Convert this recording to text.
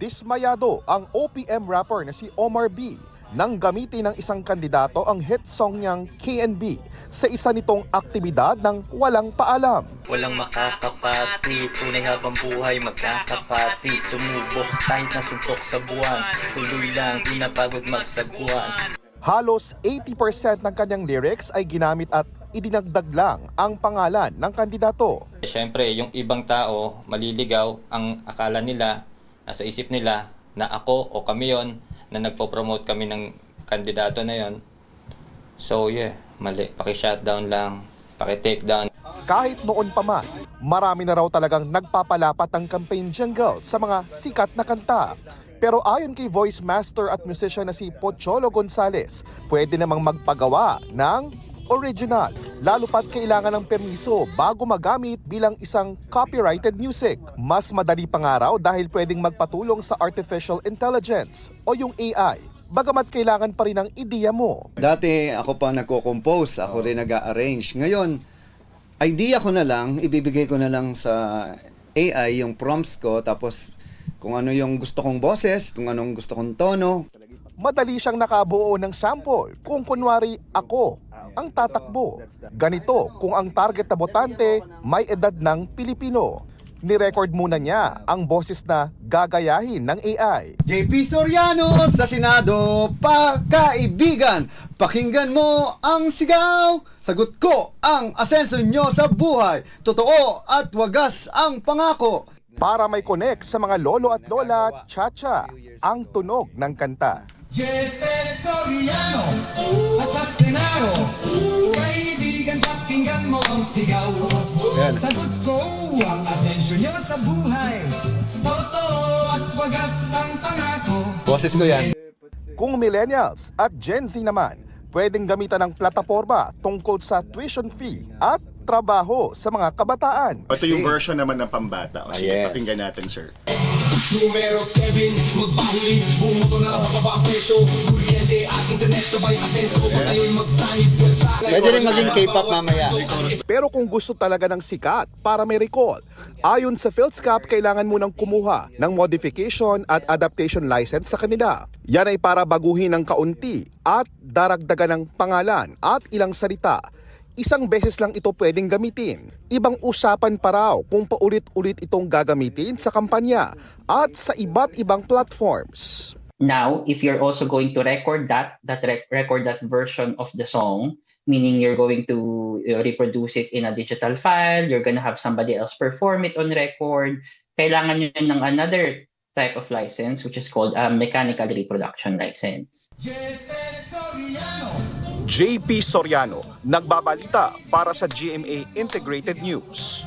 Dismayado ang OPM rapper na si Omar B nang gamitin ng isang kandidato ang hit song niyang KNB sa isa nitong aktibidad ng walang paalam. Walang makakapati, tunay habang buhay magkakapati. Sumubok kahit nasuntok sa buwan, tuloy lang pinapagod magsagwan. Halos 80% ng kanyang lyrics ay ginamit at idinagdag lang ang pangalan ng kandidato. Siyempre, yung ibang tao maliligaw, ang akala nila, nasa isip nila na ako o kami yon na nagpo-promote kami ng kandidato na yon. So yeah, mali. Paki-shutdown lang, paki-take down. Kahit noon pa man, marami na raw talagang nagpapalapat ang campaign jingle sa mga sikat na kanta. Pero ayon kay voice master at musician na si Pocholo Gonzales, pwede namang magpagawa ng original, lalo pat kailangan ng permiso bago magamit bilang isang copyrighted music. Mas madali pa nga raw dahil pwedeng magpatulong sa artificial intelligence o yung AI. Bagamat kailangan pa rin ang ideya mo. Dati ako pa nagko-compose, ako rin nag-arrange. Ngayon, idea ko na lang, ibibigay ko na lang sa AI yung prompts ko, tapos kung ano yung gusto kong boses, kung anong gusto kong tono. Madali siyang nakabuo ng sample kung kunwari ako ang tatakbo. Ganito kung ang target na botante may edad ng Pilipino. Ni-record muna niya ang boses na gagayahin ng AI. JP Soriano sa Senado, pakaibigan, pakinggan mo ang sigaw. Sagot ko ang asenso nyo sa buhay. Totoo at wagas ang pangako. Para may connect sa mga lolo at lola, cha-cha ang tunog ng kanta. JP Soriano, asasinado, kaibigan, pakinggan mo ang sigaw. Sagot ko ang asensyo niyo sa buhay. Totoo at wagas ang pangako. Boses ko yan. Kung millennials at Gen Z naman, pwedeng gamitan ng plataforma tungkol sa tuition fee at trabaho sa mga kabataan. Ito yung version naman ng pambata. O sige, yes. Pakinggan natin, sir. Numero 7, magbahuli, bumoto na lang pababa ang presyo. Kuryente at internet sabay asenso. Patayo'y magsahib pwersa. Pwede rin maging K-pop mamaya. Pero kung gusto talaga ng sikat para may recall, ayon sa PhilSCAP, kailangan munang kumuha ng modification at adaptation license sa kanila. Yan ay para baguhin ng kaunti at daragdagan ng pangalan at ilang salita. Isang beses lang ito pwedeng gamitin. Ibang usapan pa raw kung paulit-ulit itong gagamitin sa kampanya at sa iba't ibang platforms. Now, if you're also going to record record that version of the song, meaning you're going to reproduce it in a digital file, you're gonna have somebody else perform it on record, kailangan nyo ng another type of license which is called a mechanical reproduction license. JP Soriano, nagbabalita para sa GMA Integrated News.